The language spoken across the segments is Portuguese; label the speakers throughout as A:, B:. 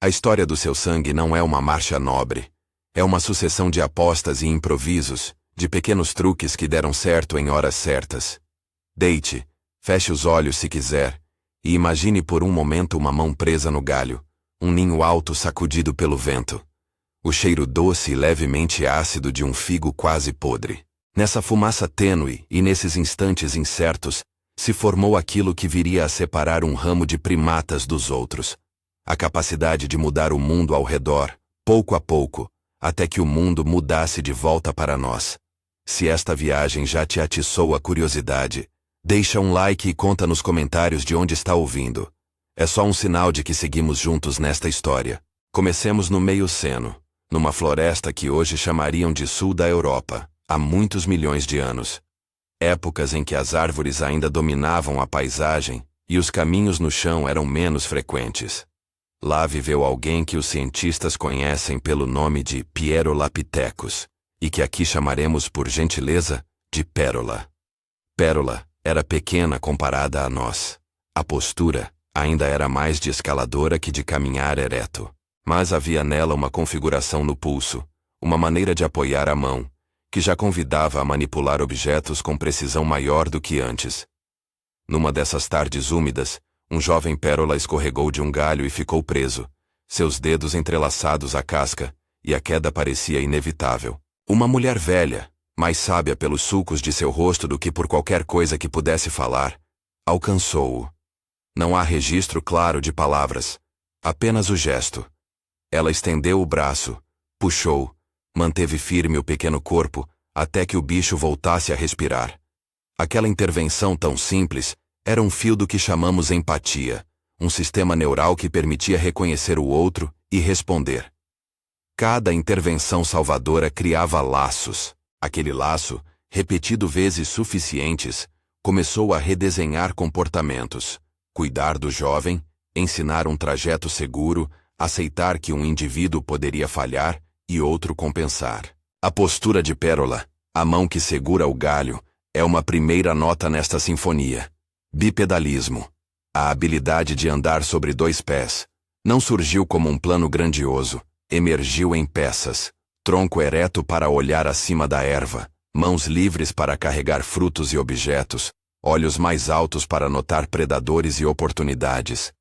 A: A história do seu sangue não é uma marcha nobre. É uma sucessão de apostas e improvisos, de pequenos truques que deram certo em horas certas. Deite, feche os olhos se quiser, e imagine por um momento uma mão presa no galho, um ninho alto sacudido pelo vento. O cheiro doce e levemente ácido de um figo quase podre. Nessa fumaça tênue e nesses instantes incertos, se formou aquilo que viria a separar um ramo de primatas dos outros. A capacidade de mudar o mundo ao redor, pouco a pouco, até que o mundo mudasse de volta para nós. Se esta viagem já te atiçou a curiosidade, deixa um like e conta nos comentários de onde está ouvindo. É só um sinal de que seguimos juntos nesta história. Comecemos no Mioceno, numa floresta que hoje chamariam de sul da Europa, há muitos milhões de anos. Épocas em que as árvores ainda dominavam a paisagem e os caminhos no chão eram menos frequentes. Lá viveu alguém que os cientistas conhecem pelo nome de Pierolapithecus, e que aqui chamaremos por gentileza de Pérola. Pérola era pequena comparada a nós. A postura ainda era mais de escaladora que de caminhar ereto, mas havia nela uma configuração no pulso, uma maneira de apoiar a mão, que já convidava a manipular objetos com precisão maior do que antes. Numa dessas tardes úmidas, um jovem Pérola escorregou de um galho e ficou preso, seus dedos entrelaçados à casca, e a queda parecia inevitável. Uma mulher velha, mais sábia pelos sulcos de seu rosto do que por qualquer coisa que pudesse falar, alcançou-o. Não há registro claro de palavras, apenas o gesto. Ela estendeu o braço, puxou, manteve firme o pequeno corpo, até que o bicho voltasse a respirar. Aquela intervenção tão simples era um fio do que chamamos empatia, um sistema neural que permitia reconhecer o outro e responder. Cada intervenção salvadora criava laços. Aquele laço, repetido vezes suficientes, começou a redesenhar comportamentos, cuidar do jovem, ensinar um trajeto seguro, aceitar que um indivíduo poderia falhar e outro compensar. A postura de Pérola, a mão que segura o galho, é uma primeira nota nesta sinfonia. Bipedalismo. A habilidade de andar sobre dois pés. Não surgiu como um plano grandioso, emergiu em peças. Tronco ereto para olhar acima da erva, mãos livres para carregar frutos e objetos, olhos mais altos para notar predadores e oportunidades.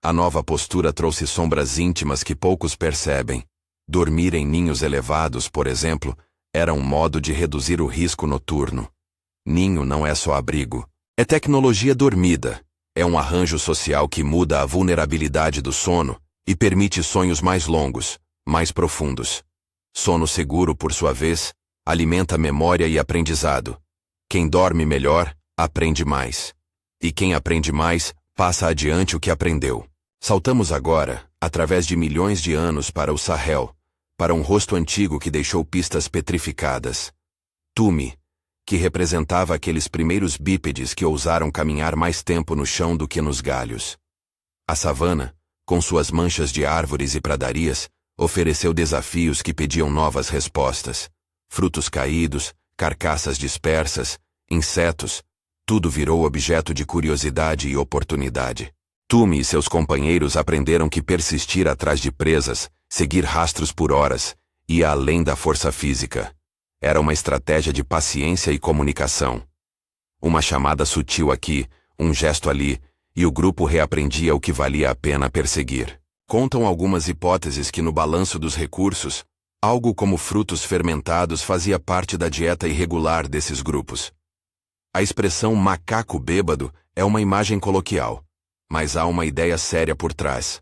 A: A nova postura trouxe sombras íntimas que poucos percebem. Dormir em ninhos elevados, por exemplo, era um modo de reduzir o risco noturno. Ninho não é só abrigo. É tecnologia dormida. É um arranjo social que muda a vulnerabilidade do sono e permite sonhos mais longos, mais profundos. Sono seguro, por sua vez, alimenta memória e aprendizado. Quem dorme melhor, aprende mais. E quem aprende mais, passa adiante o que aprendeu. Saltamos agora, através de milhões de anos, para o Sahel, para um rosto antigo que deixou pistas petrificadas. Tumi, que representava aqueles primeiros bípedes que ousaram caminhar mais tempo no chão do que nos galhos. A savana, com suas manchas de árvores e pradarias, ofereceu desafios que pediam novas respostas. Frutos caídos, carcaças dispersas, insetos, tudo virou objeto de curiosidade e oportunidade. Tumi e seus companheiros aprenderam que persistir atrás de presas, seguir rastros por horas, ia além da força física. Era uma estratégia de paciência e comunicação. Uma chamada sutil aqui, um gesto ali, e o grupo reaprendia o que valia a pena perseguir. Contam algumas hipóteses que no balanço dos recursos, algo como frutos fermentados fazia parte da dieta irregular desses grupos. A expressão macaco bêbado é uma imagem coloquial, mas há uma ideia séria por trás.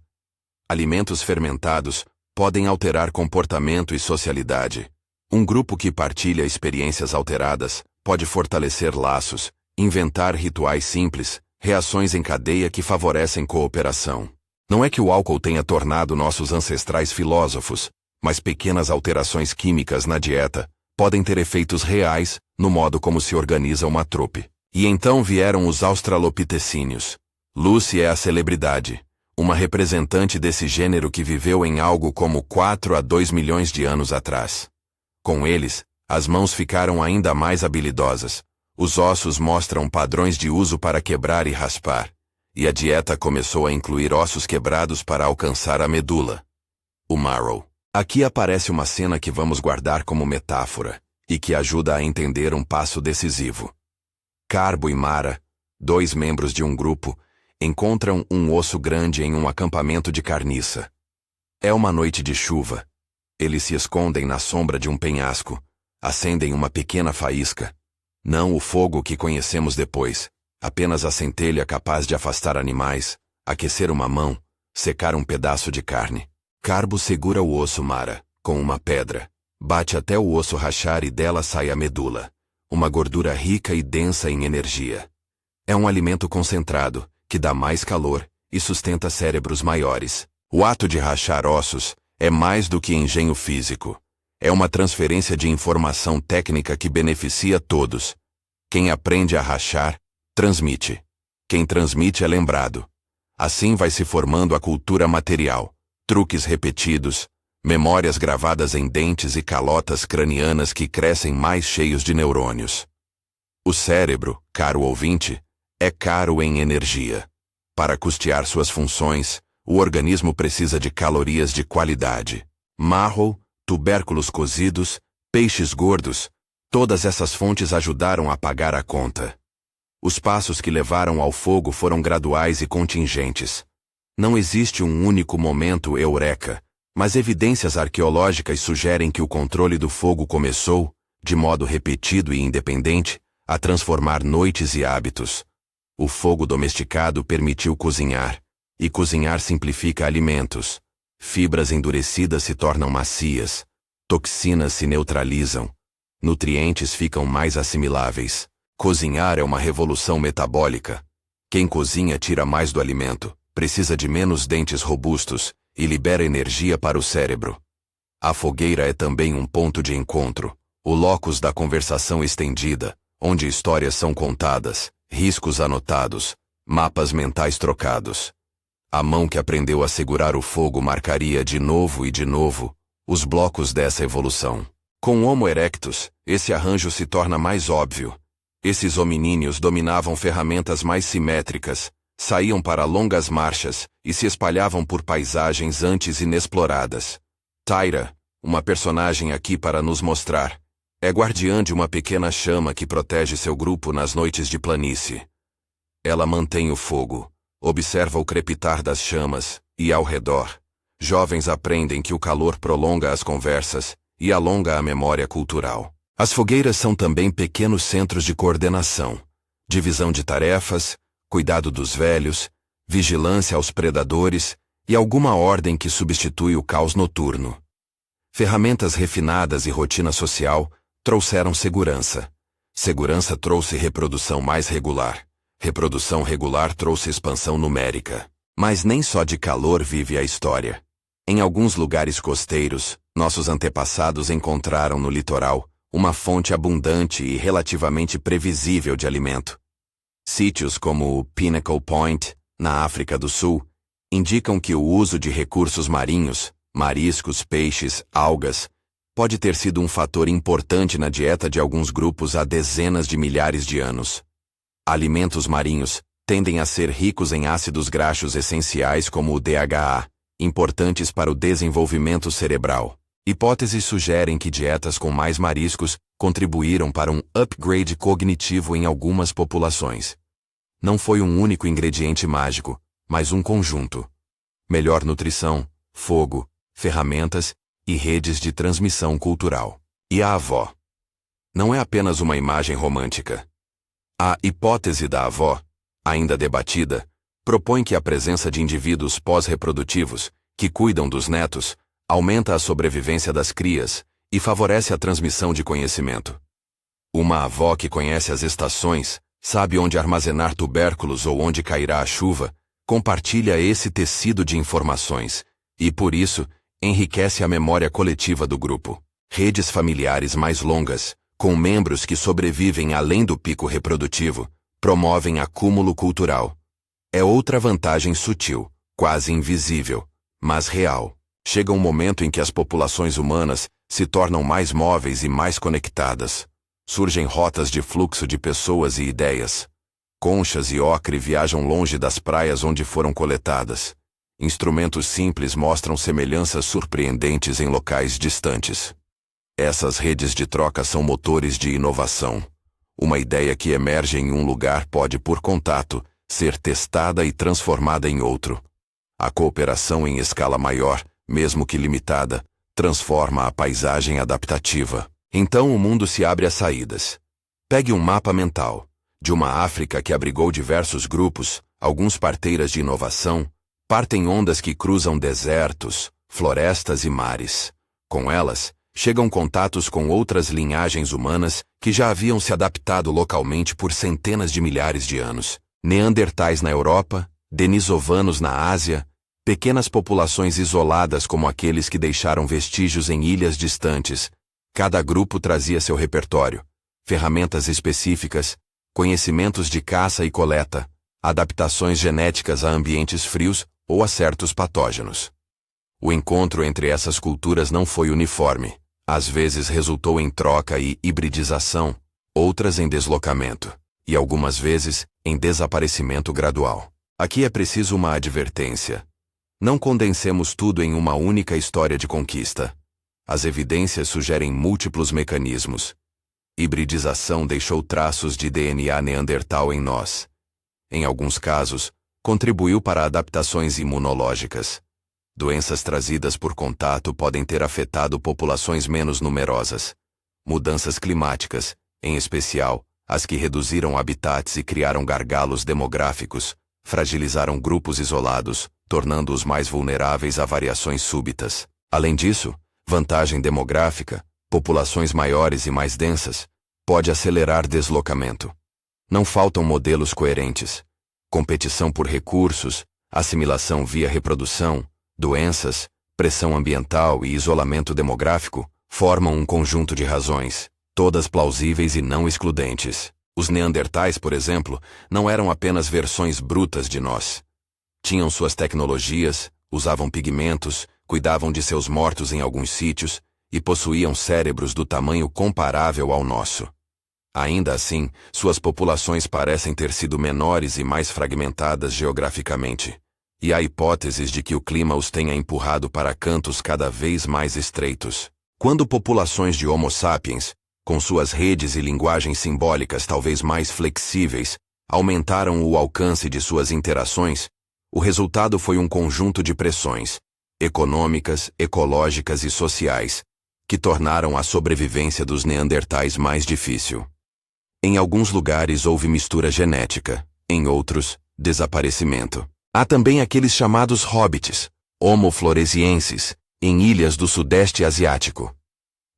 A: Alimentos fermentados podem alterar comportamento e socialidade. Um grupo que partilha experiências alteradas pode fortalecer laços, inventar rituais simples, reações em cadeia que favorecem cooperação. Não é que o álcool tenha tornado nossos ancestrais filósofos, mas pequenas alterações químicas na dieta podem ter efeitos reais no modo como se organiza uma trupe. E então vieram os australopitecíneos. Lucy é a celebridade, uma representante desse gênero que viveu em algo como 4 a 2 milhões de anos atrás. Com eles, as mãos ficaram ainda mais habilidosas. Os ossos mostram padrões de uso para quebrar e raspar. e a dieta começou a incluir ossos quebrados para alcançar a medula. O marrow. Aqui aparece uma cena que vamos guardar como metáfora, e que ajuda a entender um passo decisivo. Carbo e Mara, 2 membros de um grupo, encontram um osso grande em um acampamento de carniça. É uma noite de chuva. Eles se escondem na sombra de um penhasco, acendem uma pequena faísca. Não o fogo que conhecemos depois, apenas a centelha capaz de afastar animais, aquecer uma mão, secar um pedaço de carne. Carbo segura o osso Mara, com uma pedra, bate até o osso rachar e dela sai a medula, uma gordura rica e densa em energia. É um alimento concentrado, que dá mais calor e sustenta cérebros maiores. O ato de rachar ossos é mais do que engenho físico. É uma transferência de informação técnica que beneficia todos. Quem aprende a rachar, transmite. Quem transmite é lembrado. Assim vai se formando a cultura material. Truques repetidos, memórias gravadas em dentes e calotas cranianas que crescem mais cheios de neurônios. O cérebro, caro ouvinte, é caro em energia. Para custear suas funções, o organismo precisa de calorias de qualidade. Marrow, tubérculos cozidos, peixes gordos, todas essas fontes ajudaram a pagar a conta. Os passos que levaram ao fogo foram graduais e contingentes. Não existe um único momento eureka, mas evidências arqueológicas sugerem que o controle do fogo começou, de modo repetido e independente, a transformar noites e hábitos. O fogo domesticado permitiu cozinhar, e cozinhar simplifica alimentos. Fibras endurecidas se tornam macias, toxinas se neutralizam, nutrientes ficam mais assimiláveis. Cozinhar é uma revolução metabólica. Quem cozinha tira mais do alimento, precisa de menos dentes robustos e libera energia para o cérebro. A fogueira é também um ponto de encontro, o locus da conversação estendida, onde histórias são contadas, riscos anotados, mapas mentais trocados. A mão que aprendeu a segurar o fogo marcaria de novo e de novo os blocos dessa evolução. Com Homo erectus, esse arranjo se torna mais óbvio. Esses hominíneos dominavam ferramentas mais simétricas, saíam para longas marchas e se espalhavam por paisagens antes inexploradas. Tyra, uma personagem aqui para nos mostrar, é guardiã de uma pequena chama que protege seu grupo nas noites de planície. Ela mantém o fogo, observa o crepitar das chamas, e ao redor, jovens aprendem que o calor prolonga as conversas e alonga a memória cultural. As fogueiras são também pequenos centros de coordenação, divisão de tarefas, cuidado dos velhos, vigilância aos predadores e alguma ordem que substitui o caos noturno. Ferramentas refinadas e rotina social trouxeram segurança. Segurança trouxe reprodução mais regular. Reprodução regular trouxe expansão numérica. Mas nem só de calor vive a história. Em alguns lugares costeiros, nossos antepassados encontraram no litoral uma fonte abundante e relativamente previsível de alimento. Sítios como o Pinnacle Point, na África do Sul, indicam que o uso de recursos marinhos, mariscos, peixes, algas, pode ter sido um fator importante na dieta de alguns grupos há dezenas de milhares de anos. Alimentos marinhos tendem a ser ricos em ácidos graxos essenciais como o DHA, importantes para o desenvolvimento cerebral. Hipóteses sugerem que dietas com mais mariscos contribuíram para um upgrade cognitivo em algumas populações. Não foi um único ingrediente mágico, mas um conjunto. Melhor nutrição, fogo, ferramentas e redes de transmissão cultural. E a avó? Não é apenas uma imagem romântica. A hipótese da avó, ainda debatida, propõe que a presença de indivíduos pós-reprodutivos, que cuidam dos netos, aumenta a sobrevivência das crias e favorece a transmissão de conhecimento. Uma avó que conhece as estações, sabe onde armazenar tubérculos ou onde cairá a chuva, compartilha esse tecido de informações e, por isso, enriquece a memória coletiva do grupo. Redes familiares mais longas, com membros que sobrevivem além do pico reprodutivo, promovem acúmulo cultural. É outra vantagem sutil, quase invisível, mas real. Chega um momento em que as populações humanas se tornam mais móveis e mais conectadas. Surgem rotas de fluxo de pessoas e ideias. Conchas e ocre viajam longe das praias onde foram coletadas. Instrumentos simples mostram semelhanças surpreendentes em locais distantes. Essas redes de troca são motores de inovação. Uma ideia que emerge em um lugar pode, por contato, ser testada e transformada em outro. A cooperação em escala maior, mesmo que limitada, transforma a paisagem adaptativa. Então o mundo se abre a saídas. Pegue um mapa mental. De uma África que abrigou diversos grupos, alguns parteiras de inovação, partem ondas que cruzam desertos, florestas e mares. Com elas, chegam contatos com outras linhagens humanas que já haviam se adaptado localmente por centenas de milhares de anos. Neandertais na Europa, denisovanos na Ásia, pequenas populações isoladas como aqueles que deixaram vestígios em ilhas distantes. Cada grupo trazia seu repertório, ferramentas específicas, conhecimentos de caça e coleta, adaptações genéticas a ambientes frios ou a certos patógenos. O encontro entre essas culturas não foi uniforme. Às vezes resultou em troca e hibridização, outras em deslocamento, e algumas vezes em desaparecimento gradual. Aqui é preciso uma advertência. Não condensemos tudo em uma única história de conquista. As evidências sugerem múltiplos mecanismos. Hibridização deixou traços de DNA neandertal em nós. Em alguns casos, contribuiu para adaptações imunológicas. Doenças trazidas por contato podem ter afetado populações menos numerosas. Mudanças climáticas, em especial, as que reduziram habitats e criaram gargalos demográficos, fragilizaram grupos isolados, tornando-os mais vulneráveis a variações súbitas. Além disso, vantagem demográfica, populações maiores e mais densas, pode acelerar deslocamento. Não faltam modelos coerentes. Competição por recursos, assimilação via reprodução, doenças, pressão ambiental e isolamento demográfico formam um conjunto de razões, todas plausíveis e não excludentes. Os neandertais, por exemplo, não eram apenas versões brutas de nós. Tinham suas tecnologias, usavam pigmentos, cuidavam de seus mortos em alguns sítios e possuíam cérebros do tamanho comparável ao nosso. Ainda assim, suas populações parecem ter sido menores e mais fragmentadas geograficamente. E há hipóteses de que o clima os tenha empurrado para cantos cada vez mais estreitos. Quando populações de Homo sapiens, com suas redes e linguagens simbólicas talvez mais flexíveis, aumentaram o alcance de suas interações, o resultado foi um conjunto de pressões, econômicas, ecológicas e sociais, que tornaram a sobrevivência dos neandertais mais difícil. Em alguns lugares houve mistura genética, em outros, desaparecimento. Há também aqueles chamados hobbits, Homo floresiensis, em ilhas do Sudeste Asiático.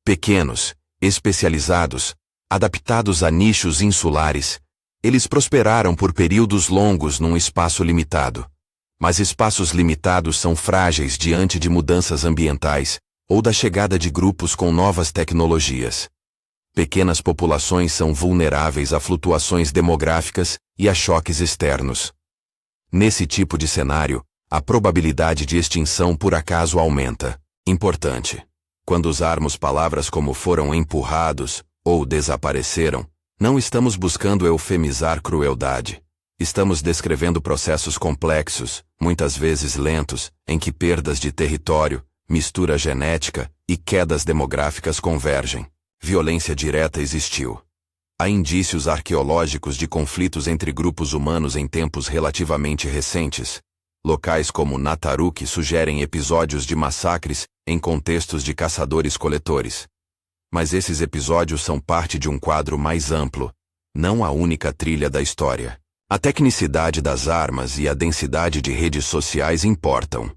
A: Pequenos, especializados, adaptados a nichos insulares, eles prosperaram por períodos longos num espaço limitado. Mas espaços limitados são frágeis diante de mudanças ambientais ou da chegada de grupos com novas tecnologias. Pequenas populações são vulneráveis a flutuações demográficas e a choques externos. Nesse tipo de cenário, a probabilidade de extinção por acaso aumenta. Importante. Quando usarmos palavras como foram empurrados ou desapareceram, não estamos buscando eufemizar crueldade. Estamos descrevendo processos complexos, muitas vezes lentos, em que perdas de território, mistura genética e quedas demográficas convergem. Violência direta existiu. Há indícios arqueológicos de conflitos entre grupos humanos em tempos relativamente recentes. Locais como Nataruk sugerem episódios de massacres em contextos de caçadores-coletores. Mas esses episódios são parte de um quadro mais amplo, não a única trilha da história. A tecnicidade das armas e a densidade de redes sociais importam.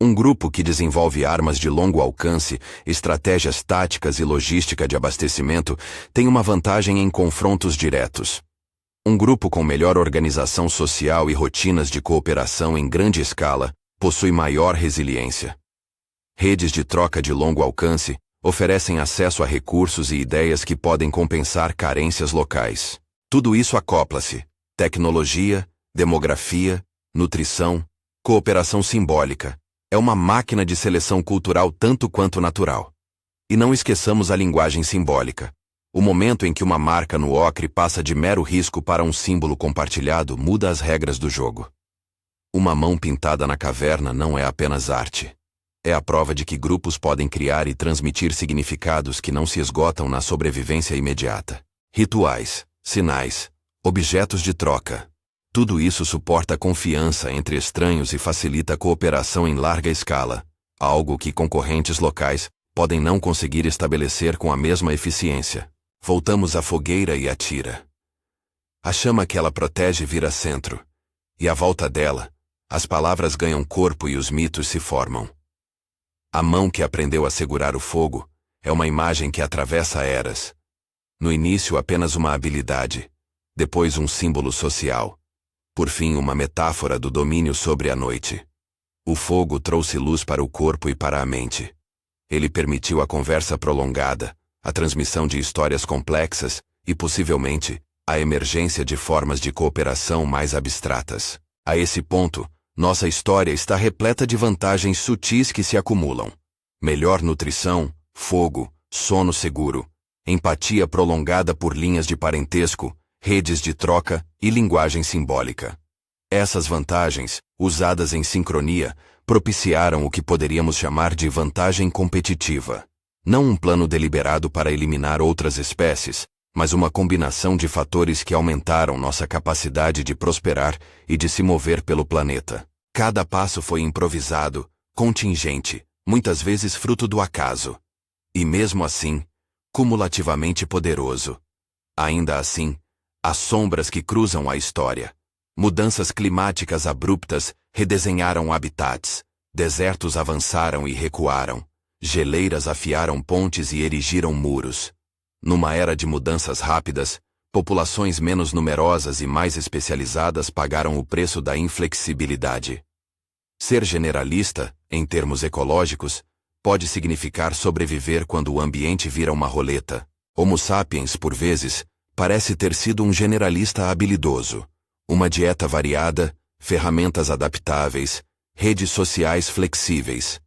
A: Um grupo que desenvolve armas de longo alcance, estratégias táticas e logística de abastecimento tem uma vantagem em confrontos diretos. Um grupo com melhor organização social e rotinas de cooperação em grande escala possui maior resiliência. Redes de troca de longo alcance oferecem acesso a recursos e ideias que podem compensar carências locais. Tudo isso acopla-se: tecnologia, demografia, nutrição, cooperação simbólica. É uma máquina de seleção cultural tanto quanto natural. E não esqueçamos a linguagem simbólica. O momento em que uma marca no ocre passa de mero risco para um símbolo compartilhado muda as regras do jogo. Uma mão pintada na caverna não é apenas arte. É a prova de que grupos podem criar e transmitir significados que não se esgotam na sobrevivência imediata. Rituais, sinais, objetos de troca. Tudo isso suporta a confiança entre estranhos e facilita a cooperação em larga escala, algo que concorrentes locais podem não conseguir estabelecer com a mesma eficiência. Voltamos à fogueira e à tira. A chama que ela protege vira centro, e à volta dela, as palavras ganham corpo e os mitos se formam. A mão que aprendeu a segurar o fogo é uma imagem que atravessa eras. No início apenas uma habilidade, depois um símbolo social, por fim uma metáfora do domínio sobre a noite. O fogo trouxe luz para o corpo e para a mente. Ele permitiu a conversa prolongada, a transmissão de histórias complexas e, possivelmente, a emergência de formas de cooperação mais abstratas. A esse ponto, nossa história está repleta de vantagens sutis que se acumulam. Melhor nutrição, fogo, sono seguro, empatia prolongada por linhas de parentesco, redes de troca e linguagem simbólica. Essas vantagens, usadas em sincronia, propiciaram o que poderíamos chamar de vantagem competitiva. Não um plano deliberado para eliminar outras espécies, mas uma combinação de fatores que aumentaram nossa capacidade de prosperar e de se mover pelo planeta. Cada passo foi improvisado, contingente, muitas vezes fruto do acaso. E mesmo assim, cumulativamente poderoso. Ainda assim, há sombras que cruzam a história. Mudanças climáticas abruptas redesenharam habitats, desertos avançaram e recuaram, geleiras afiaram pontes e erigiram muros. Numa era de mudanças rápidas, populações menos numerosas e mais especializadas pagaram o preço da inflexibilidade. Ser generalista, em termos ecológicos, pode significar sobreviver quando o ambiente vira uma roleta. Homo sapiens, por vezes, parece ter sido um generalista habilidoso. Uma dieta variada, ferramentas adaptáveis, redes sociais flexíveis.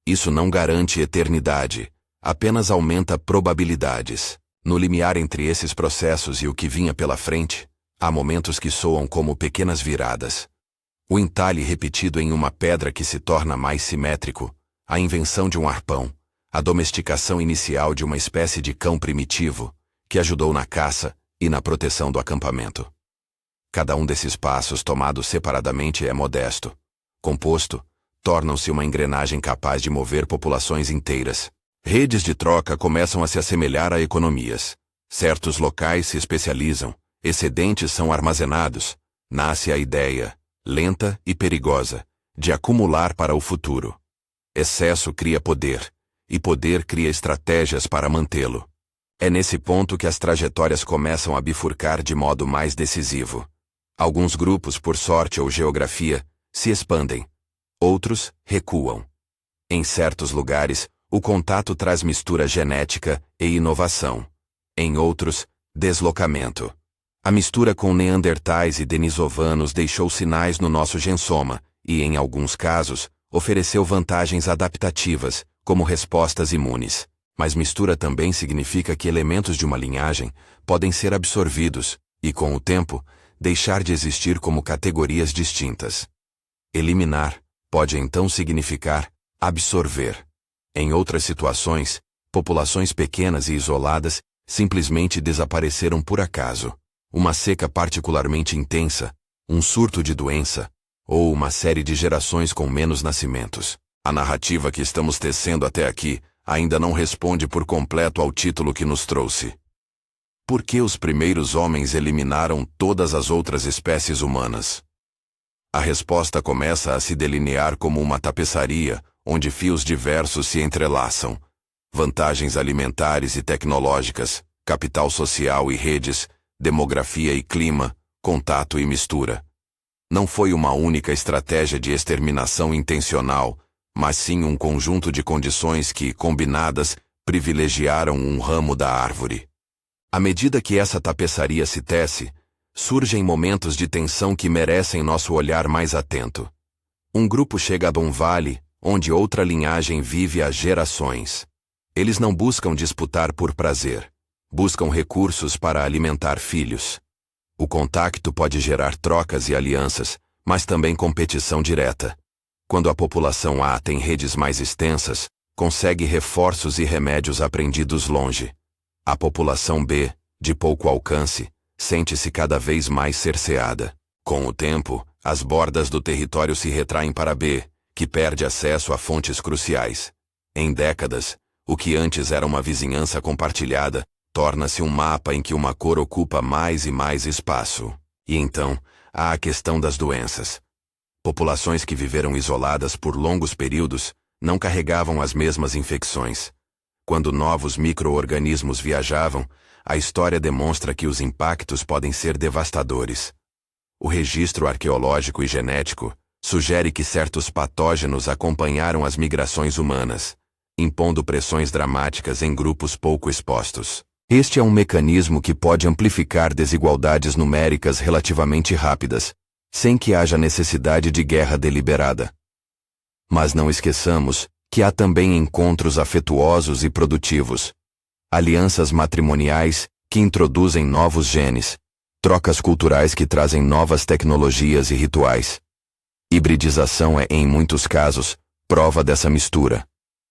A: Isso não garante eternidade, apenas aumenta probabilidades. No limiar entre esses processos e o que vinha pela frente, há momentos que soam como pequenas viradas. O entalhe repetido em uma pedra que se torna mais simétrico, a invenção de um arpão, a domesticação inicial de uma espécie de cão primitivo, que ajudou na caça e na proteção do acampamento. Cada um desses passos tomados separadamente é modesto. Composto, tornam-se uma engrenagem capaz de mover populações inteiras. Redes de troca começam a se assemelhar a economias. Certos locais se especializam, excedentes são armazenados. Nasce a ideia, lenta e perigosa, de acumular para o futuro. Excesso cria poder, e poder cria estratégias para mantê-lo. É nesse ponto que as trajetórias começam a bifurcar de modo mais decisivo. Alguns grupos, por sorte ou geografia, se expandem. Outros recuam. Em certos lugares, o contato traz mistura genética e inovação. Em outros, deslocamento. A mistura com neandertais e denisovanos deixou sinais no nosso gensoma e, em alguns casos, ofereceu vantagens adaptativas, como respostas imunes. Mas mistura também significa que elementos de uma linhagem podem ser absorvidos e, com o tempo, deixar de existir como categorias distintas. Eliminar pode então significar absorver. Em outras situações, populações pequenas e isoladas simplesmente desapareceram por acaso. Uma seca particularmente intensa, um surto de doença, ou uma série de gerações com menos nascimentos. A narrativa que estamos tecendo até aqui ainda não responde por completo ao título que nos trouxe. Por que os primeiros homens eliminaram todas as outras espécies humanas? A resposta começa a se delinear como uma tapeçaria, onde fios diversos se entrelaçam. Vantagens alimentares e tecnológicas, capital social e redes, demografia e clima, contato e mistura. Não foi uma única estratégia de exterminação intencional, mas sim um conjunto de condições que, combinadas, privilegiaram um ramo da árvore. À medida que essa tapeçaria se tece, surgem momentos de tensão que merecem nosso olhar mais atento. Um grupo chega a um vale, onde outra linhagem vive há gerações. Eles não buscam disputar por prazer, buscam recursos para alimentar filhos. O contacto pode gerar trocas e alianças, mas também competição direta. Quando a população A tem redes mais extensas, consegue reforços e remédios aprendidos longe. A população B, de pouco alcance, sente-se cada vez mais cerceada. Com o tempo, as bordas do território se retraem para B, que perde acesso a fontes cruciais. Em décadas, o que antes era uma vizinhança compartilhada, torna-se um mapa em que uma cor ocupa mais e mais espaço. E então, há a questão das doenças. Populações que viveram isoladas por longos períodos não carregavam as mesmas infecções. Quando novos micro-organismos viajavam, a história demonstra que os impactos podem ser devastadores. O registro arqueológico e genético sugere que certos patógenos acompanharam as migrações humanas, impondo pressões dramáticas em grupos pouco expostos. Este é um mecanismo que pode amplificar desigualdades numéricas relativamente rápidas, sem que haja necessidade de guerra deliberada. Mas não esqueçamos que há também encontros afetuosos e produtivos, alianças matrimoniais que introduzem novos genes, trocas culturais que trazem novas tecnologias e rituais. Hibridização é, em muitos casos, prova dessa mistura.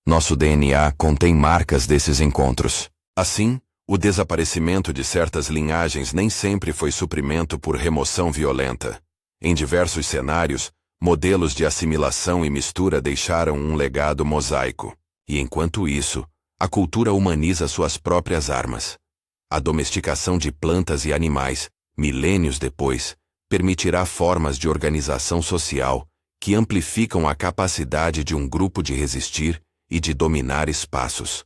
A: Nosso DNA contém marcas desses encontros. Assim, o desaparecimento de certas linhagens nem sempre foi suprimento por remoção violenta. Em diversos cenários, modelos de assimilação e mistura deixaram um legado mosaico. E enquanto isso, a cultura humaniza suas próprias armas. A domesticação de plantas e animais, milênios depois, permitirá formas de organização social que amplificam a capacidade de um grupo de resistir e de dominar espaços.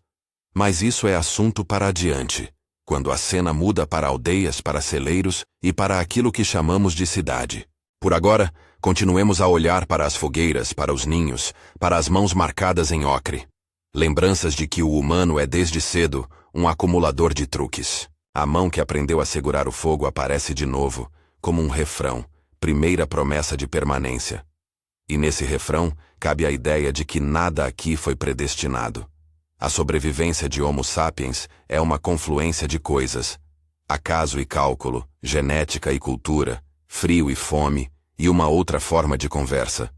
A: Mas isso é assunto para adiante, quando a cena muda para aldeias, para celeiros e para aquilo que chamamos de cidade. Por agora, continuemos a olhar para as fogueiras, para os ninhos, para as mãos marcadas em ocre. Lembranças de que o humano é desde cedo um acumulador de truques. A mão que aprendeu a segurar o fogo aparece de novo, como um refrão, primeira promessa de permanência. E nesse refrão, cabe a ideia de que nada aqui foi predestinado. A sobrevivência de Homo sapiens é uma confluência de coisas: acaso e cálculo, genética e cultura, frio e fome, e uma outra forma de conversa.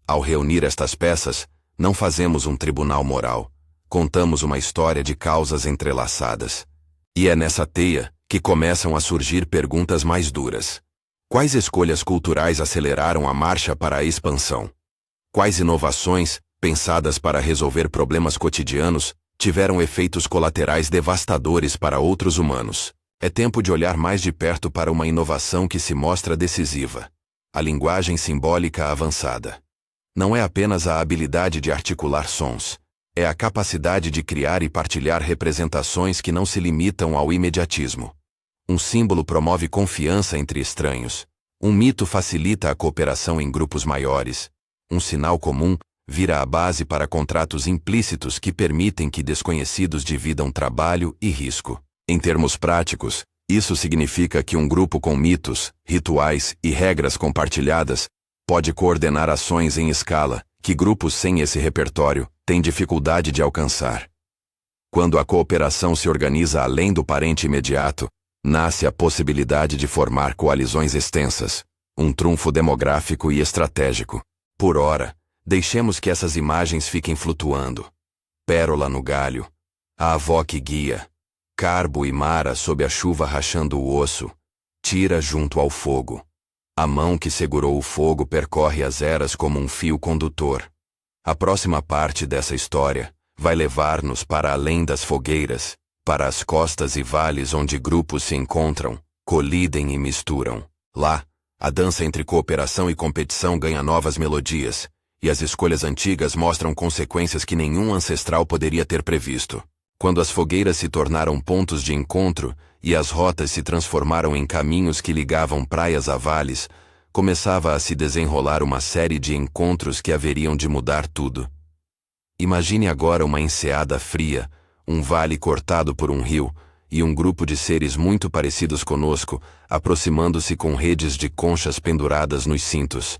A: Ao reunir estas peças, não fazemos um tribunal moral, contamos uma história de causas entrelaçadas. E é nessa teia que começam a surgir perguntas mais duras. Quais escolhas culturais aceleraram a marcha para a expansão? Quais inovações, pensadas para resolver problemas cotidianos, tiveram efeitos colaterais devastadores para outros humanos? É tempo de olhar mais de perto para uma inovação que se mostra decisiva: a linguagem simbólica avançada. Não é apenas a habilidade de articular sons, é a capacidade de criar e partilhar representações que não se limitam ao imediatismo. Um símbolo promove confiança entre estranhos. Um mito facilita a cooperação em grupos maiores. Um sinal comum vira a base para contratos implícitos que permitem que desconhecidos dividam trabalho e risco. Em termos práticos, isso significa que um grupo com mitos, rituais e regras compartilhadas pode coordenar ações em escala que grupos sem esse repertório têm dificuldade de alcançar. Quando a cooperação se organiza além do parente imediato, nasce a possibilidade de formar coalizões extensas, um trunfo demográfico e estratégico. Por ora, deixemos que essas imagens fiquem flutuando. Pérola no galho, a avó que guia, Carbo e Mara sob a chuva rachando o osso, Tira junto ao fogo. A mão que segurou o fogo percorre as eras como um fio condutor. A próxima parte dessa história vai levar-nos para além das fogueiras, para as costas e vales onde grupos se encontram, colidem e misturam. Lá, a dança entre cooperação e competição ganha novas melodias, e as escolhas antigas mostram consequências que nenhum ancestral poderia ter previsto. Quando as fogueiras se tornaram pontos de encontro e as rotas se transformaram em caminhos que ligavam praias a vales, começava a se desenrolar uma série de encontros que haveriam de mudar tudo. Imagine agora uma enseada fria, um vale cortado por um rio, e um grupo de seres muito parecidos conosco, aproximando-se com redes de conchas penduradas nos cintos,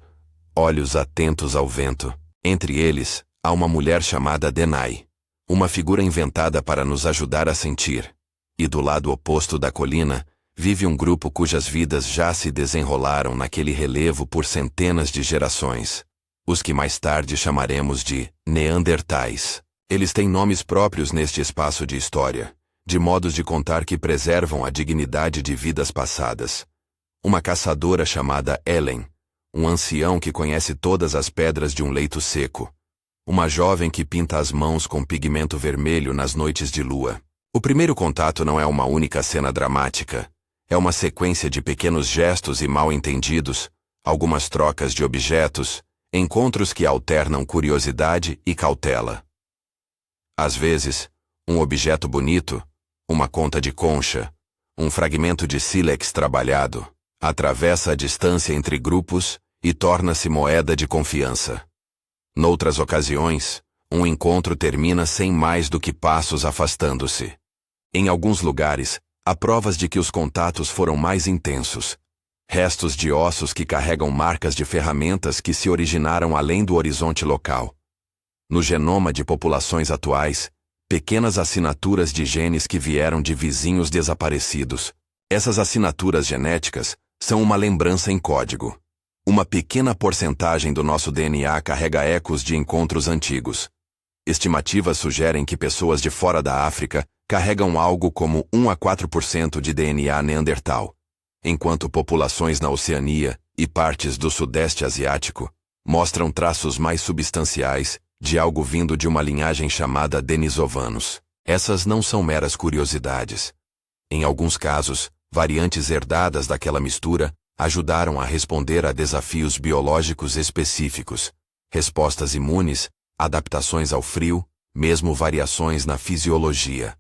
A: olhos atentos ao vento. Entre eles, há uma mulher chamada Denai, uma figura inventada para nos ajudar a sentir. E do lado oposto da colina, vive um grupo cujas vidas já se desenrolaram naquele relevo por centenas de gerações. Os que mais tarde chamaremos de Neandertais. Eles têm nomes próprios neste espaço de história, de modos de contar que preservam a dignidade de vidas passadas. Uma caçadora chamada Ellen, um ancião que conhece todas as pedras de um leito seco, uma jovem que pinta as mãos com pigmento vermelho nas noites de lua. O primeiro contato não é uma única cena dramática, é uma sequência de pequenos gestos e mal-entendidos, algumas trocas de objetos, encontros que alternam curiosidade e cautela. Às vezes, um objeto bonito, uma conta de concha, um fragmento de sílex trabalhado, atravessa a distância entre grupos e torna-se moeda de confiança. Noutras ocasiões, um encontro termina sem mais do que passos afastando-se. Em alguns lugares, há provas de que os contatos foram mais intensos. Restos de ossos que carregam marcas de ferramentas que se originaram além do horizonte local. No genoma de populações atuais, pequenas assinaturas de genes que vieram de vizinhos desaparecidos. Essas assinaturas genéticas são uma lembrança em código. Uma pequena porcentagem do nosso DNA carrega ecos de encontros antigos. Estimativas sugerem que pessoas de fora da África carregam algo como 1 a 4% de DNA neandertal, enquanto populações na Oceania e partes do Sudeste Asiático mostram traços mais substanciais de algo vindo de uma linhagem chamada denisovanos. Essas não são meras curiosidades. Em alguns casos, variantes herdadas daquela mistura ajudaram a responder a desafios biológicos específicos, respostas imunes, adaptações ao frio, mesmo variações na fisiologia.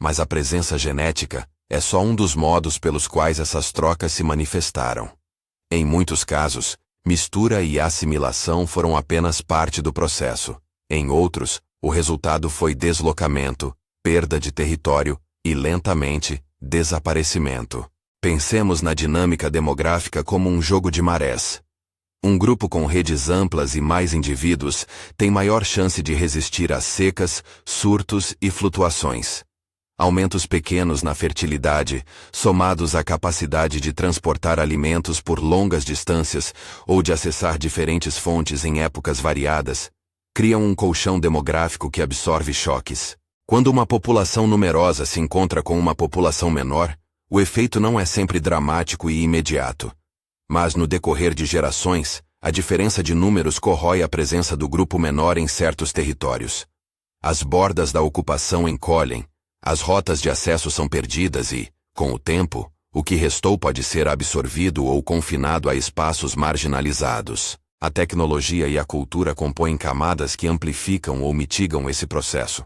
A: Mas a presença genética é só um dos modos pelos quais essas trocas se manifestaram. Em muitos casos, mistura e assimilação foram apenas parte do processo. Em outros, o resultado foi deslocamento, perda de território e, lentamente, desaparecimento. Pensemos na dinâmica demográfica como um jogo de marés. Um grupo com redes amplas e mais indivíduos tem maior chance de resistir a secas, surtos e flutuações. Aumentos pequenos na fertilidade, somados à capacidade de transportar alimentos por longas distâncias ou de acessar diferentes fontes em épocas variadas, criam um colchão demográfico que absorve choques. Quando uma população numerosa se encontra com uma população menor, o efeito não é sempre dramático e imediato. Mas no decorrer de gerações, a diferença de números corrói a presença do grupo menor em certos territórios. As bordas da ocupação encolhem, as rotas de acesso são perdidas e, com o tempo, o que restou pode ser absorvido ou confinado a espaços marginalizados. A tecnologia e a cultura compõem camadas que amplificam ou mitigam esse processo.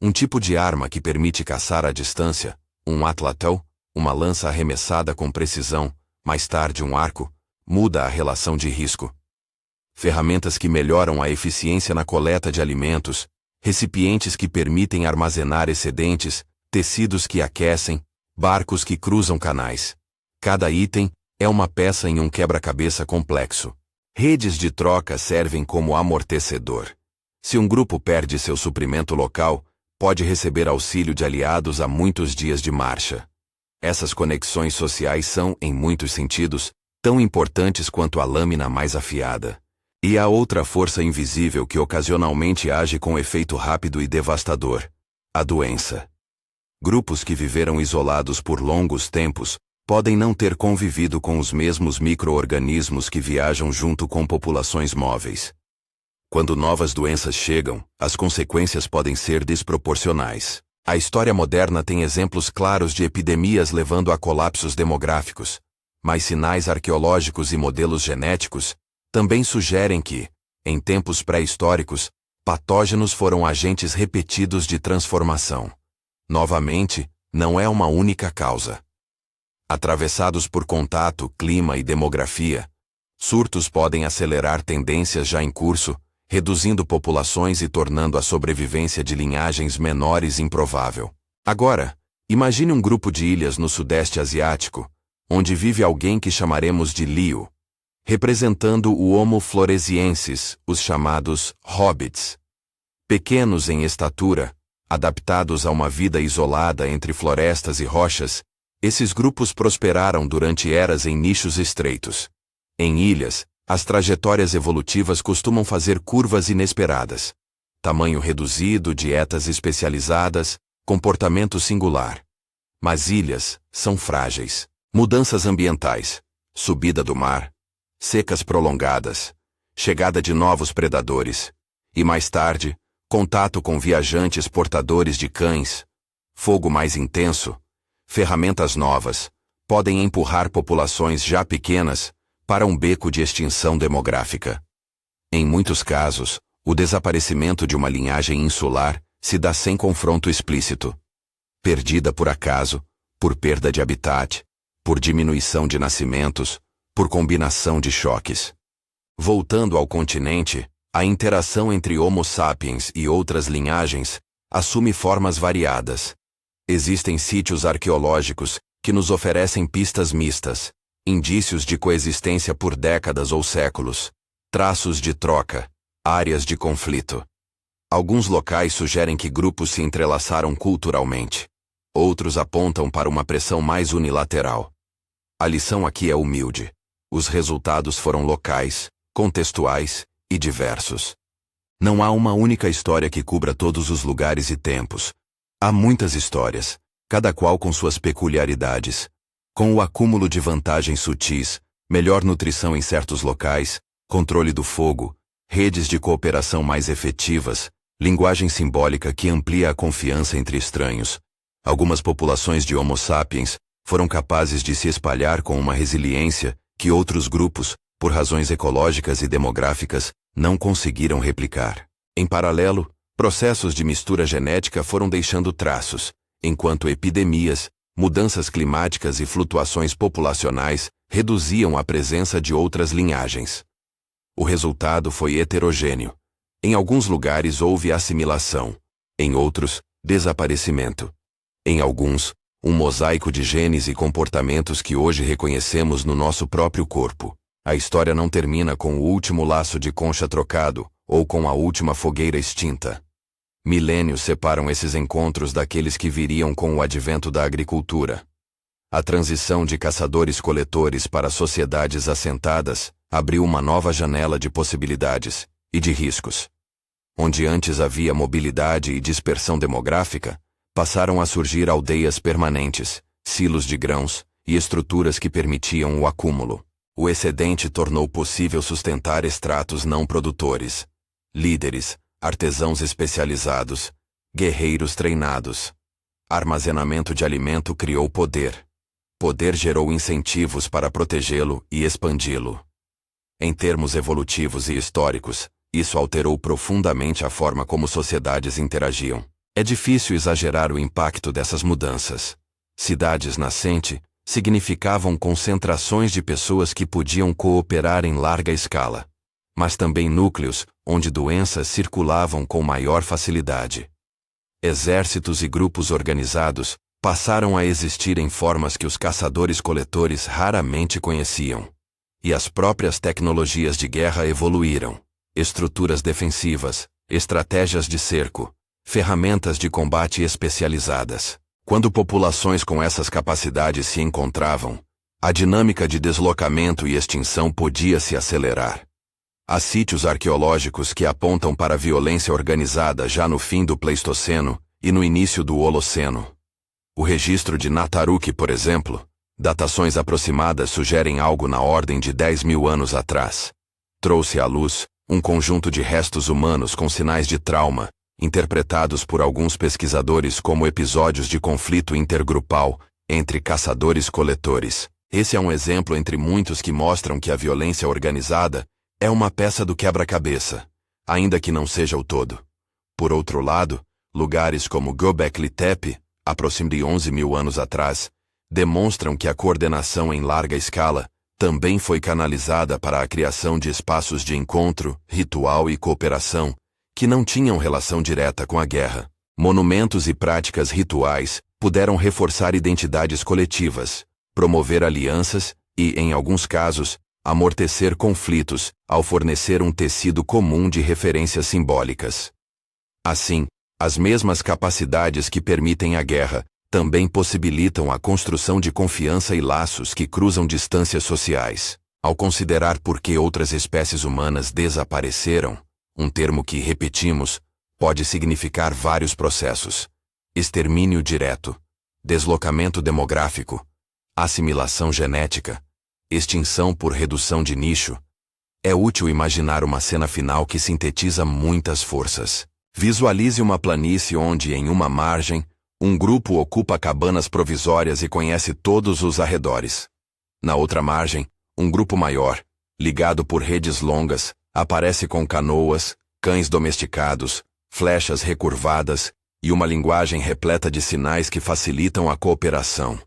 A: Um tipo de arma que permite caçar à distância, um atlatão, uma lança arremessada com precisão, mais tarde um arco, muda a relação de risco. Ferramentas que melhoram a eficiência na coleta de alimentos, recipientes que permitem armazenar excedentes, tecidos que aquecem, barcos que cruzam canais. Cada item é uma peça em um quebra-cabeça complexo. Redes de troca servem como amortecedor. Se um grupo perde seu suprimento local, pode receber auxílio de aliados a muitos dias de marcha. Essas conexões sociais são, em muitos sentidos, tão importantes quanto a lâmina mais afiada. E há outra força invisível que ocasionalmente age com efeito rápido e devastador: a doença. Grupos que viveram isolados por longos tempos podem não ter convivido com os mesmos micro-organismos que viajam junto com populações móveis. Quando novas doenças chegam, as consequências podem ser desproporcionais. A história moderna tem exemplos claros de epidemias levando a colapsos demográficos, mas sinais arqueológicos e modelos genéticos também sugerem que, em tempos pré-históricos, patógenos foram agentes repetidos de transformação. Novamente, não é uma única causa. Atravessados por contato, clima e demografia, surtos podem acelerar tendências já em curso, reduzindo populações e tornando a sobrevivência de linhagens menores improvável. Agora, imagine um grupo de ilhas no Sudeste Asiático, onde vive alguém que chamaremos de Liu, representando o Homo floresiensis, os chamados hobbits. Pequenos em estatura, Adaptados a uma vida isolada entre florestas e rochas, esses grupos prosperaram durante eras em nichos estreitos. Em ilhas, as trajetórias evolutivas costumam fazer curvas inesperadas. Tamanho reduzido, dietas especializadas, comportamento singular. Mas ilhas são frágeis. Mudanças ambientais, subida do mar, secas prolongadas, chegada de novos predadores, e mais tarde, contato com viajantes portadores de cães, fogo mais intenso, ferramentas novas, podem empurrar populações já pequenas para um beco de extinção demográfica. Em muitos casos, o desaparecimento de uma linhagem insular se dá sem confronto explícito. Perdida por acaso, por perda de habitat, por diminuição de nascimentos, por combinação de choques. Voltando ao continente, a interação entre Homo sapiens e outras linhagens assume formas variadas. Existem sítios arqueológicos que nos oferecem pistas mistas, indícios de coexistência por décadas ou séculos, traços de troca, áreas de conflito. Alguns locais sugerem que grupos se entrelaçaram culturalmente. Outros apontam para uma pressão mais unilateral. A lição aqui é humilde. Os resultados foram locais, contextuais e diversos. Não há uma única história que cubra todos os lugares e tempos. Há muitas histórias, cada qual com suas peculiaridades. Com o acúmulo de vantagens sutis, melhor nutrição em certos locais, controle do fogo, redes de cooperação mais efetivas, linguagem simbólica que amplia a confiança entre estranhos. Algumas populações de Homo sapiens foram capazes de se espalhar com uma resiliência que outros grupos, por razões ecológicas e demográficas, não conseguiram replicar. Em paralelo, processos de mistura genética foram deixando traços, enquanto epidemias, mudanças climáticas e flutuações populacionais reduziam a presença de outras linhagens. O resultado foi heterogêneo. Em alguns lugares houve assimilação, em outros, desaparecimento. Em alguns, um mosaico de genes e comportamentos que hoje reconhecemos no nosso próprio corpo. A história não termina com o último laço de concha trocado, ou com a última fogueira extinta. Milênios separam esses encontros daqueles que viriam com o advento da agricultura. A transição de caçadores-coletores para sociedades assentadas abriu uma nova janela de possibilidades e de riscos. Onde antes havia mobilidade e dispersão demográfica, passaram a surgir aldeias permanentes, silos de grãos e estruturas que permitiam o acúmulo. O excedente tornou possível sustentar estratos não produtores, líderes, artesãos especializados, guerreiros treinados. Armazenamento de alimento criou poder. Poder gerou incentivos para protegê-lo e expandi-lo. Em termos evolutivos e históricos, isso alterou profundamente a forma como sociedades interagiam. É difícil exagerar o impacto dessas mudanças. Cidades nascentes significavam concentrações de pessoas que podiam cooperar em larga escala, mas também núcleos onde doenças circulavam com maior facilidade. Exércitos e grupos organizados passaram a existir em formas que os caçadores-coletores raramente conheciam. E as próprias tecnologias de guerra evoluíram. Estruturas defensivas, estratégias de cerco, ferramentas de combate especializadas. Quando populações com essas capacidades se encontravam, a dinâmica de deslocamento e extinção podia se acelerar. Há sítios arqueológicos que apontam para a violência organizada já no fim do Pleistoceno e no início do Holoceno. O registro de Nataruki, por exemplo, datações aproximadas sugerem algo na ordem de 10.000 anos atrás. Trouxe à luz um conjunto de restos humanos com sinais de trauma, interpretados por alguns pesquisadores como episódios de conflito intergrupal entre caçadores-coletores. Esse é um exemplo entre muitos que mostram que a violência organizada é uma peça do quebra-cabeça, ainda que não seja o todo. Por outro lado, lugares como Göbekli Tepe, aproximadamente 11.000 anos atrás, demonstram que a coordenação em larga escala também foi canalizada para a criação de espaços de encontro, ritual e cooperação, que não tinham relação direta com a guerra. Monumentos e práticas rituais puderam reforçar identidades coletivas, promover alianças e, em alguns casos, amortecer conflitos ao fornecer um tecido comum de referências simbólicas. Assim, As mesmas capacidades que permitem a guerra também possibilitam a construção de confiança e laços que cruzam distâncias sociais. Ao considerar por que outras espécies humanas desapareceram, um termo que, repetimos, pode significar vários processos: extermínio direto, deslocamento demográfico, assimilação genética, extinção por redução de nicho, é útil imaginar uma cena final que sintetiza muitas forças. Visualize uma planície onde, em uma margem, um grupo ocupa cabanas provisórias e conhece todos os arredores. Na outra margem, um grupo maior, ligado por redes longas, aparece com canoas, cães domesticados, flechas recurvadas e uma linguagem repleta de sinais que facilitam a cooperação.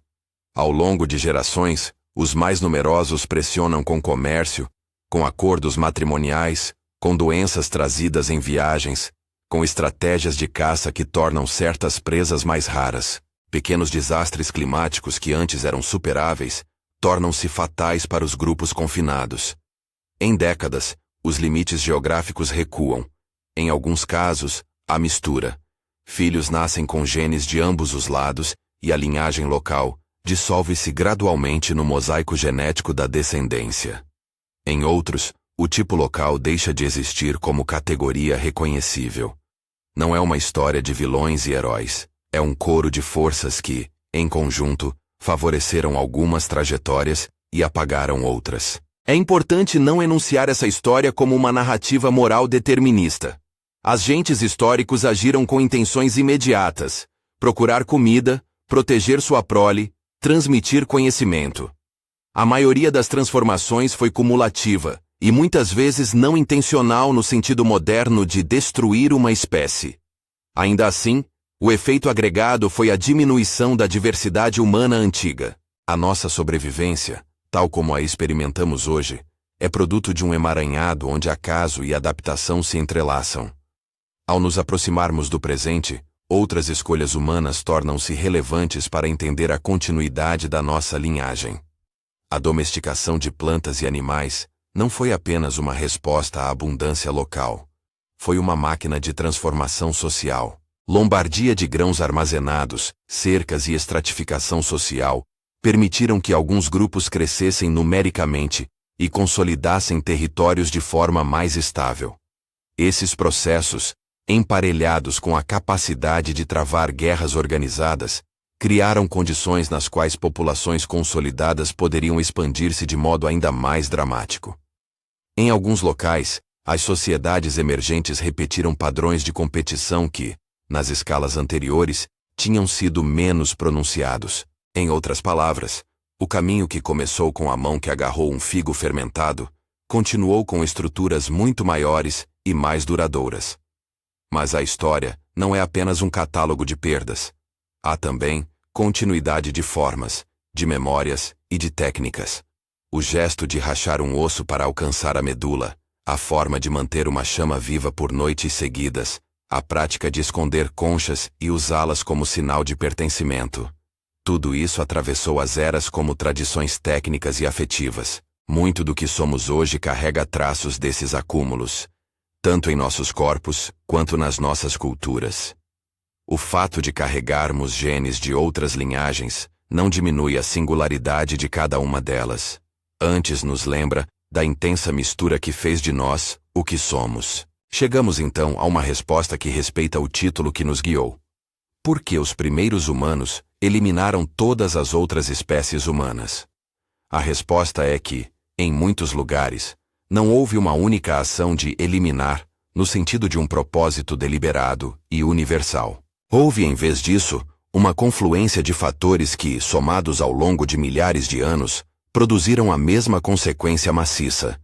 A: Ao longo de gerações, os mais numerosos pressionam com comércio, com acordos matrimoniais, com doenças trazidas em viagens, com estratégias de caça que tornam certas presas mais raras. Pequenos desastres climáticos que antes eram superáveis tornam-se fatais para os grupos confinados. Em décadas, os limites geográficos recuam. Em alguns casos, há mistura. Filhos nascem com genes de ambos os lados e a linhagem local dissolve-se gradualmente no mosaico genético da descendência. Em outros, o tipo local deixa de existir como categoria reconhecível. Não é uma história de vilões e heróis, é um coro de forças que, em conjunto, favoreceram algumas trajetórias e apagaram outras. É importante não enunciar essa história como uma narrativa moral determinista. Agentes históricos agiram com intenções imediatas: procurar comida, proteger sua prole, transmitir conhecimento. A maioria das transformações foi cumulativa, e muitas vezes não intencional no sentido moderno de destruir uma espécie. Ainda assim, o efeito agregado foi a diminuição da diversidade humana antiga. A nossa sobrevivência, tal como a experimentamos hoje, é produto de um emaranhado onde acaso e adaptação se entrelaçam. Ao nos aproximarmos do presente, outras escolhas humanas tornam-se relevantes para entender a continuidade da nossa linhagem. A domesticação de plantas e animais não foi apenas uma resposta à abundância local. Foi uma máquina de transformação social. Lombardia de grãos armazenados, cercas e estratificação social permitiram que alguns grupos crescessem numericamente e consolidassem territórios de forma mais estável. Esses processos, emparelhados com a capacidade de travar guerras organizadas, criaram condições nas quais populações consolidadas poderiam expandir-se de modo ainda mais dramático. Em alguns locais, as sociedades emergentes repetiram padrões de competição que, nas escalas anteriores, tinham sido menos pronunciados. Em outras palavras, o caminho que começou com a mão que agarrou um figo fermentado, continuou com estruturas muito maiores e mais duradouras. Mas a história não é apenas um catálogo de perdas. Há também continuidade de formas, de memórias e de técnicas. O gesto de rachar um osso para alcançar a medula, a forma de manter uma chama viva por noites seguidas, a prática de esconder conchas e usá-las como sinal de pertencimento. Tudo isso atravessou as eras como tradições técnicas e afetivas. Muito do que somos hoje carrega traços desses acúmulos, tanto em nossos corpos quanto nas nossas culturas. O fato de carregarmos genes de outras linhagens não diminui a singularidade de cada uma delas. Antes nos lembra da intensa mistura que fez de nós o que somos. Chegamos então a uma resposta que respeita o título que nos guiou. Por que os primeiros humanos eliminaram todas as outras espécies humanas? A resposta é que, em muitos lugares, não houve uma única ação de eliminar, no sentido de um propósito deliberado e universal. Houve, em vez disso, uma confluência de fatores que, somados ao longo de milhares de anos, produziram a mesma consequência maciça.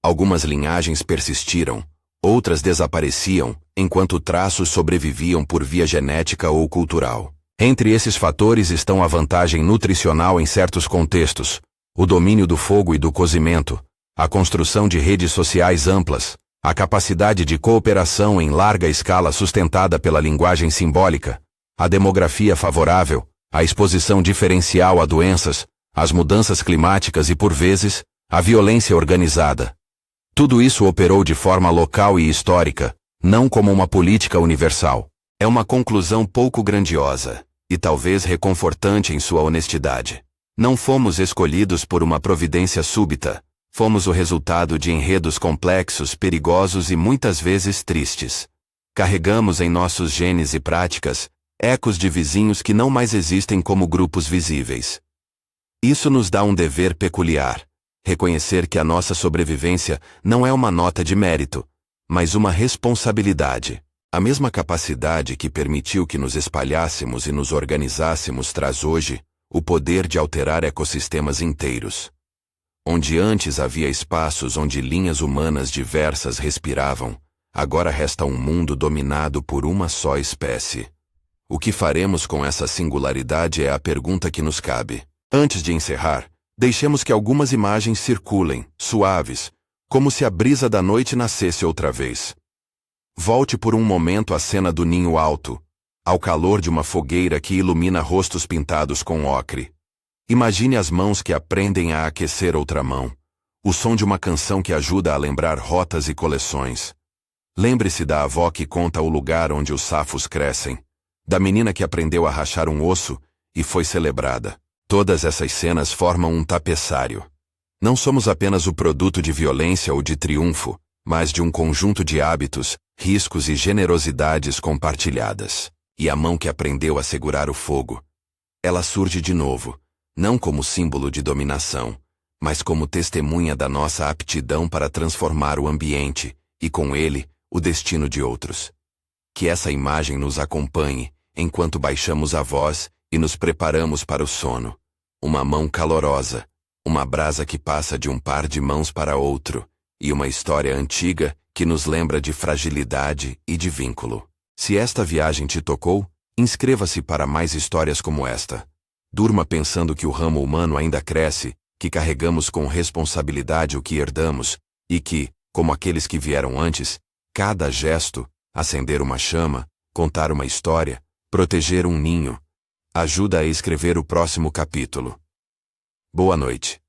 A: Algumas linhagens persistiram, outras desapareciam, enquanto traços sobreviviam por via genética ou cultural. Entre esses fatores estão a vantagem nutricional em certos contextos, o domínio do fogo e do cozimento, a construção de redes sociais amplas, a capacidade de cooperação em larga escala sustentada pela linguagem simbólica, a demografia favorável, a exposição diferencial a doenças, as mudanças climáticas e, por vezes, a violência organizada. Tudo isso operou de forma local e histórica, não como uma política universal. É uma conclusão pouco grandiosa, e talvez reconfortante em sua honestidade. Não fomos escolhidos por uma providência súbita, fomos o resultado de enredos complexos, perigosos e muitas vezes tristes. Carregamos em nossos genes e práticas ecos de vizinhos que não mais existem como grupos visíveis. Isso nos dá um dever peculiar: reconhecer que a nossa sobrevivência não é uma nota de mérito, mas uma responsabilidade. A mesma capacidade que permitiu que nos espalhássemos e nos organizássemos traz hoje o poder de alterar ecossistemas inteiros. Onde antes havia espaços onde linhas humanas diversas respiravam, agora resta um mundo dominado por uma só espécie. O que faremos com essa singularidade é a pergunta que nos cabe. Antes de encerrar, deixemos que algumas imagens circulem, suaves, como se a brisa da noite nascesse outra vez. Volte por um momento à cena do ninho alto, ao calor de uma fogueira que ilumina rostos pintados com ocre. Imagine as mãos que aprendem a aquecer outra mão, o som de uma canção que ajuda a lembrar rotas e coleções. Lembre-se da avó que conta o lugar onde os safos crescem, da menina que aprendeu a rachar um osso e foi celebrada. Todas essas cenas formam um tapeçário. Não somos apenas o produto de violência ou de triunfo, mas de um conjunto de hábitos, riscos e generosidades compartilhadas. E a mão que aprendeu a segurar o fogo. Ela surge de novo, não como símbolo de dominação, mas como testemunha da nossa aptidão para transformar o ambiente, e com ele, o destino de outros. Que essa imagem nos acompanhe, enquanto baixamos a voz e nos preparamos para o sono. Uma mão calorosa, uma brasa que passa de um par de mãos para outro, e uma história antiga que nos lembra de fragilidade e de vínculo. Se esta viagem te tocou, inscreva-se para mais histórias como esta. Durma pensando que o ramo humano ainda cresce, que carregamos com responsabilidade o que herdamos, e que, como aqueles que vieram antes, cada gesto, acender uma chama, contar uma história, proteger um ninho, ajuda a escrever o próximo capítulo. Boa noite.